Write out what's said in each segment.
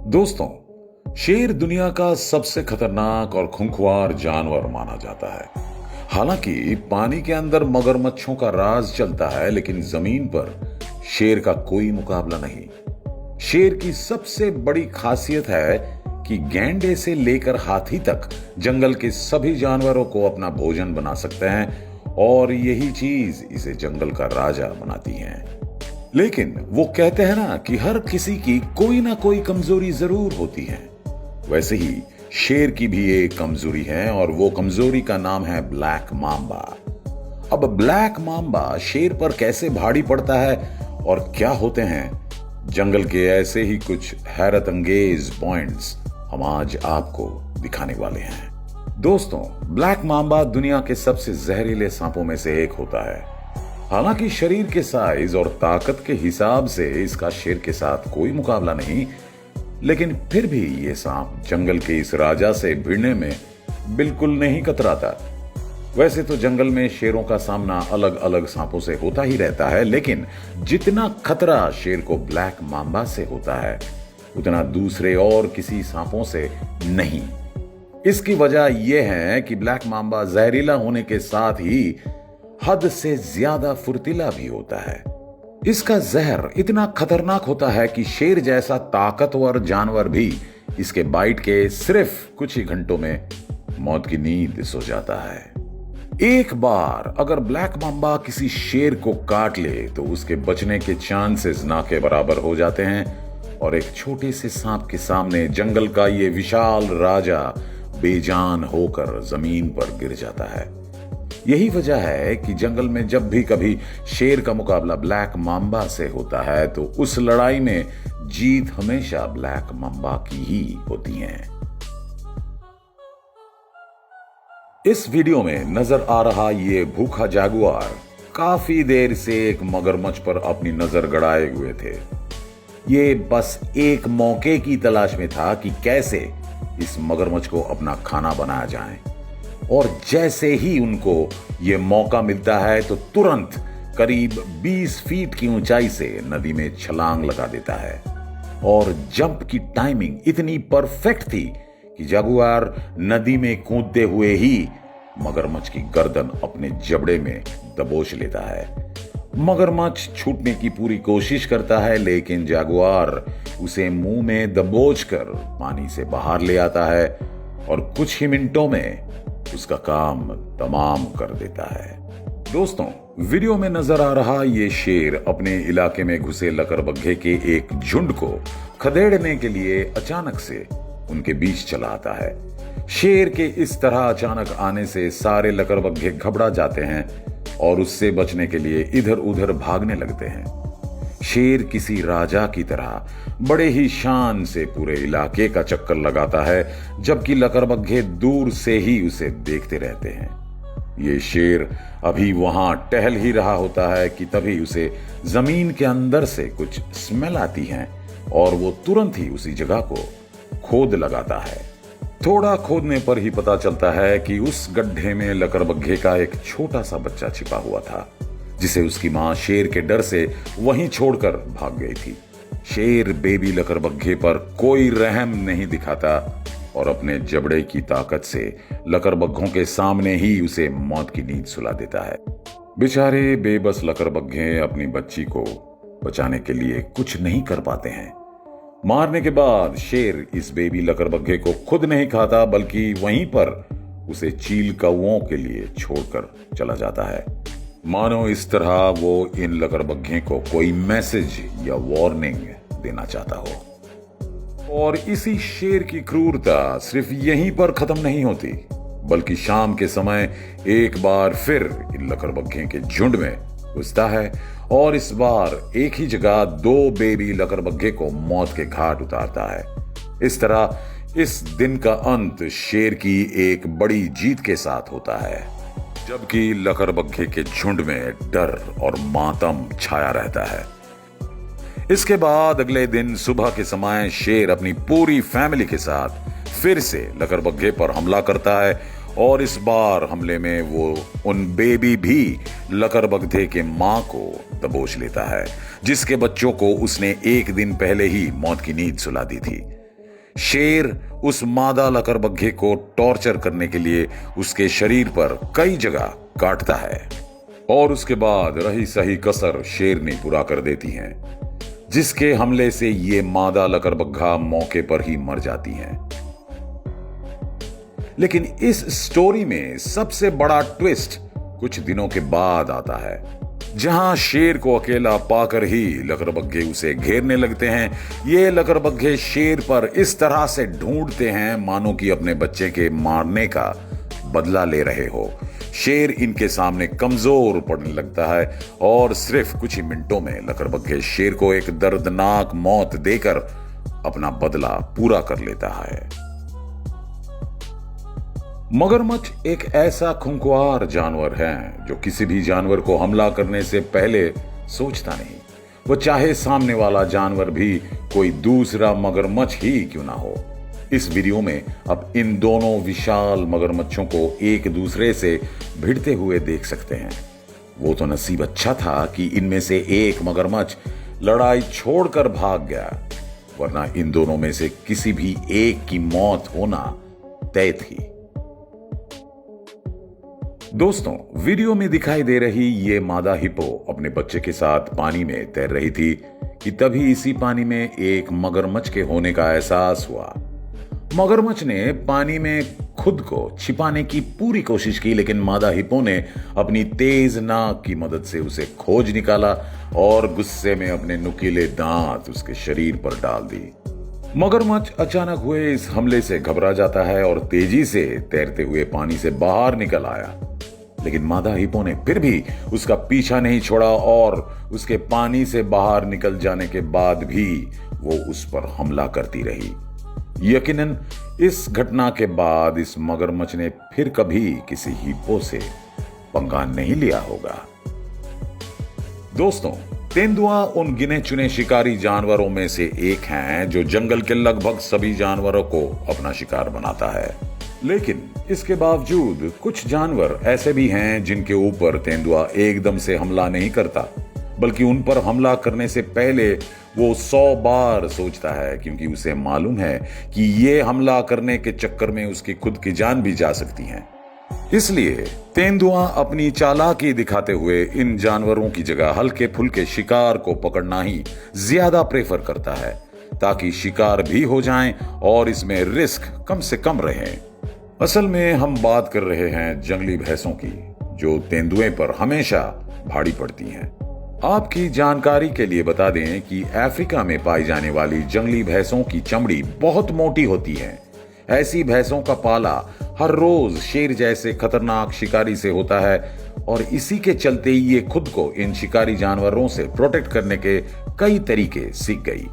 दोस्तों, शेर दुनिया का सबसे खतरनाक और खूंखार जानवर माना जाता है। हालांकि पानी के अंदर मगरमच्छों का राज चलता है, लेकिन जमीन पर शेर का कोई मुकाबला नहीं। शेर की सबसे बड़ी खासियत है कि गैंडे से लेकर हाथी तक जंगल के सभी जानवरों को अपना भोजन बना सकते हैं और यही चीज इसे जंगल का राजा बनाती है। लेकिन वो कहते हैं ना कि हर किसी की कोई ना कोई कमजोरी जरूर होती है। वैसे ही शेर की भी एक कमजोरी है और वो कमजोरी का नाम है ब्लैक मांबा। अब ब्लैक मांबा शेर पर कैसे भारी पड़ता है और क्या होते हैं जंगल के ऐसे ही कुछ हैरत अंगेज पॉइंट्स हम आज आपको दिखाने वाले हैं। दोस्तों, ब्लैक मांबा दुनिया के सबसे जहरीले सांपों में से एक होता है। हालांकि शरीर के साइज और ताकत के हिसाब से इसका शेर के साथ कोई मुकाबला नहीं, लेकिन फिर भी ये सांप जंगल के इस राजा से भिड़ने में बिल्कुल नहीं कतराता। वैसे तो जंगल में शेरों का सामना अलग अलग सांपों से होता ही रहता है, लेकिन जितना खतरा शेर को ब्लैक मांबा से होता है उतना दूसरे और किसी सांपों से नहीं। इसकी वजह यह है कि ब्लैक मांबा जहरीला होने के साथ ही हद से ज्यादा फुर्तीला भी होता है। इसका जहर इतना खतरनाक होता है कि शेर जैसा ताकतवर जानवर भी इसके बाइट के सिर्फ कुछ ही घंटों में मौत की नींद सो जाता है। एक बार अगर ब्लैक मांबा किसी शेर को काट ले तो उसके बचने के चांसेस ना के बराबर हो जाते हैं और एक छोटे से सांप के सामने जंगल का ये विशाल राजा बेजान होकर जमीन पर गिर जाता है। यही वजह है कि जंगल में जब भी कभी शेर का मुकाबला ब्लैक मांबा से होता है तो उस लड़ाई में जीत हमेशा ब्लैक मांबा की ही होती है। इस वीडियो में नजर आ रहा ये भूखा जागुआर काफी देर से एक मगरमच्छ पर अपनी नजर गड़ाए हुए थे। ये बस एक मौके की तलाश में था कि कैसे इस मगरमच्छ को अपना खाना बनाया जाए, और जैसे ही उनको ये मौका मिलता है तो तुरंत करीब 20 फीट की ऊंचाई से नदी में छलांग लगा देता है। और जंप की टाइमिंग इतनी परफेक्ट थी कि जागुआर नदी में कूदते हुए ही मगरमच्छ की गर्दन अपने जबड़े में दबोच लेता है। मगरमच्छ छूटने की पूरी कोशिश करता है, लेकिन जागुआर उसे मुंह में दबोचकर पानी से बाहर ले आता है और कुछ ही मिनटों में उसका काम तमाम कर देता है। दोस्तों, वीडियो में नजर आ रहा ये शेर अपने इलाके में घुसे लकड़बग्घे के एक झुंड को खदेड़ने के लिए अचानक से उनके बीच चला आता है। शेर के इस तरह अचानक आने से सारे लकड़बग्घे घबरा जाते हैं और उससे बचने के लिए इधर उधर भागने लगते हैं। शेर किसी राजा की तरह बड़े ही शान से पूरे इलाके का चक्कर लगाता है, जबकि लकड़बग्घे दूर से ही उसे देखते रहते हैं। ये शेर अभी वहां टहल ही रहा होता है कि तभी उसे जमीन के अंदर से कुछ स्मेल आती है और वो तुरंत ही उसी जगह को खोद लगाता है। थोड़ा खोदने पर ही पता चलता है कि उस गड्ढे में लकड़बग्घे का एक छोटा सा बच्चा छिपा हुआ था, जिसे उसकी मां शेर के डर से वहीं छोड़कर भाग गई थी। शेर बेबी लकड़बग्घे पर कोई रहम नहीं दिखाता और अपने जबड़े की ताकत से लकड़बग्घों के सामने ही उसे मौत की नींद सुला देता है। बेचारे बेबस लकड़बग्घे अपनी बच्ची को बचाने के लिए कुछ नहीं कर पाते हैं। मारने के बाद शेर इस बेबी लकड़बग्घे को खुद नहीं खाता, बल्कि वहीं पर उसे चील कौओं के लिए छोड़कर चला जाता है, मानो इस तरह वो इन लकड़बग्घे को कोई मैसेज या वार्निंग देना चाहता हो। और इसी शेर की क्रूरता सिर्फ यहीं पर खत्म नहीं होती, बल्कि शाम के समय एक बार फिर इन लकड़बग्घे के झुंड में घुसता है और इस बार एक ही जगह 2 बेबी लकड़बग्घे को मौत के घाट उतारता है। इस तरह इस दिन का अंत शेर की एक बड़ी जीत के साथ होता है, जबकि लकड़बग्घे के झुंड में डर और मातम छाया रहता है। इसके बाद अगले दिन सुबह के समय शेर अपनी पूरी फैमिली के साथ फिर से लकड़बग्घे पर हमला करता है और इस बार हमले में वो उन बेबी भी लकड़बग्घे के मां को दबोच लेता है, जिसके बच्चों को उसने एक दिन पहले ही मौत की नींद सुला दी थी। शेर उस मादा लकड़बग्घे को टॉर्चर करने के लिए उसके शरीर पर कई जगह काटता है और उसके बाद रही सही कसर शेरनी पूरा कर देती हैं, जिसके हमले से ये मादा लकड़बग्घा मौके पर ही मर जाती हैं। लेकिन इस स्टोरी में सबसे बड़ा ट्विस्ट कुछ दिनों के बाद आता है, जहां शेर को अकेला पाकर ही लकड़बग्घे उसे घेरने लगते हैं। ये लकड़बग्घे शेर पर इस तरह से ढूंढते हैं मानो कि अपने बच्चे के मारने का बदला ले रहे हो। शेर इनके सामने कमजोर पड़ने लगता है और सिर्फ कुछ ही मिनटों में लकड़बग्घे शेर को एक दर्दनाक मौत देकर अपना बदला पूरा कर लेता है। मगरमच्छ एक ऐसा खुंखार जानवर है जो किसी भी जानवर को हमला करने से पहले सोचता नहीं, वो चाहे सामने वाला जानवर भी कोई दूसरा मगरमच्छ ही क्यों ना हो। इस वीडियो में अब इन दोनों विशाल मगरमच्छों को एक दूसरे से भिड़ते हुए देख सकते हैं। वो तो नसीब अच्छा था कि इनमें से एक मगरमच्छ लड़ाई छोड़कर भाग गया, वरना इन दोनों में से किसी भी एक की मौत होना तय थी। दोस्तों, वीडियो में दिखाई दे रही ये मादा हिप्पो अपने बच्चे के साथ पानी में तैर रही थी कि तभी इसी पानी में एक मगरमच्छ के होने का एहसास हुआ। मगरमच्छ ने पानी में खुद को छिपाने की पूरी कोशिश की, लेकिन मादा हिप्पो ने अपनी तेज नाक की मदद से उसे खोज निकाला और गुस्से में अपने नुकीले दांत उसके शरीर पर डाल दी। मगरमच्छ अचानक हुए इस हमले से घबरा जाता है और तेजी से तैरते हुए पानी से बाहर निकल आया, लेकिन मादा हिप्पो ने फिर भी उसका पीछा नहीं छोड़ा और उसके पानी से बाहर निकल जाने के बाद भी वो उस पर हमला करती रही। यकीनन इस घटना के बाद इस मगरमच्छ ने फिर कभी किसी हिप्पो से पंगा नहीं लिया होगा। दोस्तों, तेंदुआ उन गिने चुने शिकारी जानवरों में से एक हैं जो जंगल के लगभग सभी जानवरों को अपना शिकार बनाता है। लेकिन इसके बावजूद कुछ जानवर ऐसे भी हैं जिनके ऊपर तेंदुआ एकदम से हमला नहीं करता, बल्कि उन पर हमला करने से पहले वो 100 बार सोचता है, क्योंकि उसे मालूम है कि ये हमला करने के चक्कर में उसकी खुद की जान भी जा सकती है। इसलिए तेंदुआ अपनी चालाकी दिखाते हुए इन जानवरों की जगह हल्के फुल्के शिकार को पकड़ना ही ज्यादा प्रेफर करता है, ताकि शिकार भी हो जाए और इसमें रिस्क कम से कम रहे। असल में हम बात कर रहे हैं जंगली भैंसों की, जो तेंदुए पर हमेशा भारी पड़ती हैं। आपकी जानकारी के लिए बता दें कि अफ्रीका में पाई जाने वाली जंगली भैंसों की चमड़ी बहुत मोटी होती है। ऐसी भैंसों का पाला हर रोज शेर जैसे खतरनाक शिकारी से होता है और इसी के चलते ही ये खुद को इन शिकारी जानवरों से प्रोटेक्ट करने के कई तरीके सीख गई।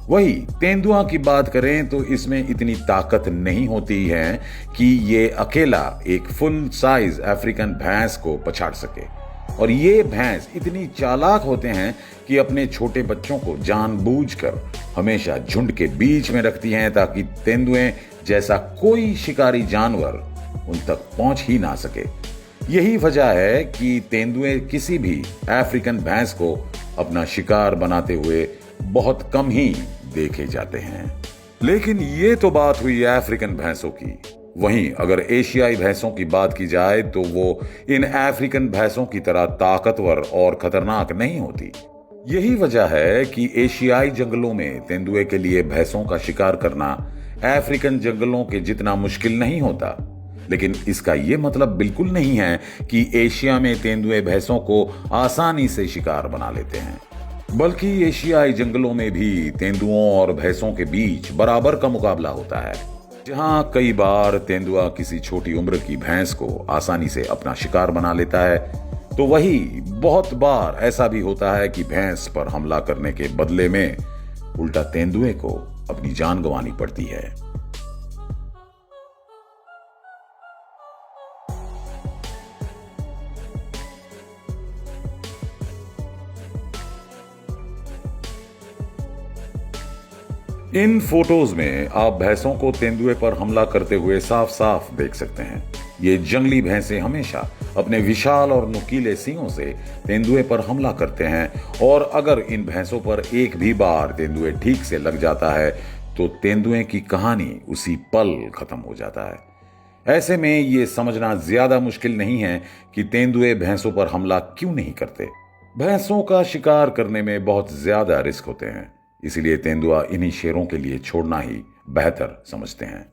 वही तेंदुआ की बात करें तो इसमें इतनी ताकत नहीं होती है कि ये अकेला एक फुल साइज अफ्रीकन भैंस को पछाड़ सके, और ये भैंस इतनी चालाक होते हैं कि अपने छोटे बच्चों को जानबूझकर हमेशा झुंड के बीच में रखती हैं, ताकि तेंदुए जैसा कोई शिकारी जानवर उन तक पहुंच ही ना सके। यही वजह है कि तेंदुए किसी भी अफ्रीकन भैंस को अपना शिकार बनाते हुए बहुत कम ही देखे जाते हैं। लेकिन ये तो बात हुई अफ्रीकन भैंसों की। वहीं अगर एशियाई भैंसों की बात की जाए तो वो इन अफ्रीकन भैंसों की तरह ताकतवर और खतरनाक नहीं होती। यही वजह है कि एशियाई जंगलों में तेंदुए के लिए भैंसों का शिकार करना अफ्रीकन जंगलों के जितना मुश्किल नहीं होता। लेकिन इसका यह मतलब बिल्कुल नहीं है कि एशिया में तेंदुए भैंसों को आसानी से शिकार बना लेते हैं, बल्कि एशियाई जंगलों में भी तेंदुओं और भैंसों के बीच बराबर का मुकाबला होता है, जहां कई बार तेंदुआ किसी छोटी उम्र की भैंस को आसानी से अपना शिकार बना लेता है, तो वही बहुत बार ऐसा भी होता है कि भैंस पर हमला करने के बदले में उल्टा तेंदुए को अपनी जान गंवानी पड़ती है। इन फोटोज में आप भैंसों को तेंदुए पर हमला करते हुए साफ साफ देख सकते हैं। ये जंगली भैंसें हमेशा अपने विशाल और नुकीले सींगों से तेंदुए पर हमला करते हैं, और अगर इन भैंसों पर एक भी बार तेंदुए ठीक से लग जाता है तो तेंदुए की कहानी उसी पल खत्म हो जाता है। ऐसे में ये समझना ज्यादा मुश्किल नहीं है कि तेंदुए भैंसों पर हमला क्यों नहीं करते। भैंसों का शिकार करने में बहुत ज्यादा रिस्क होते हैं, इसलिए तेंदुआ इन्हीं शेरों के लिए छोड़ना ही बेहतर समझते हैं।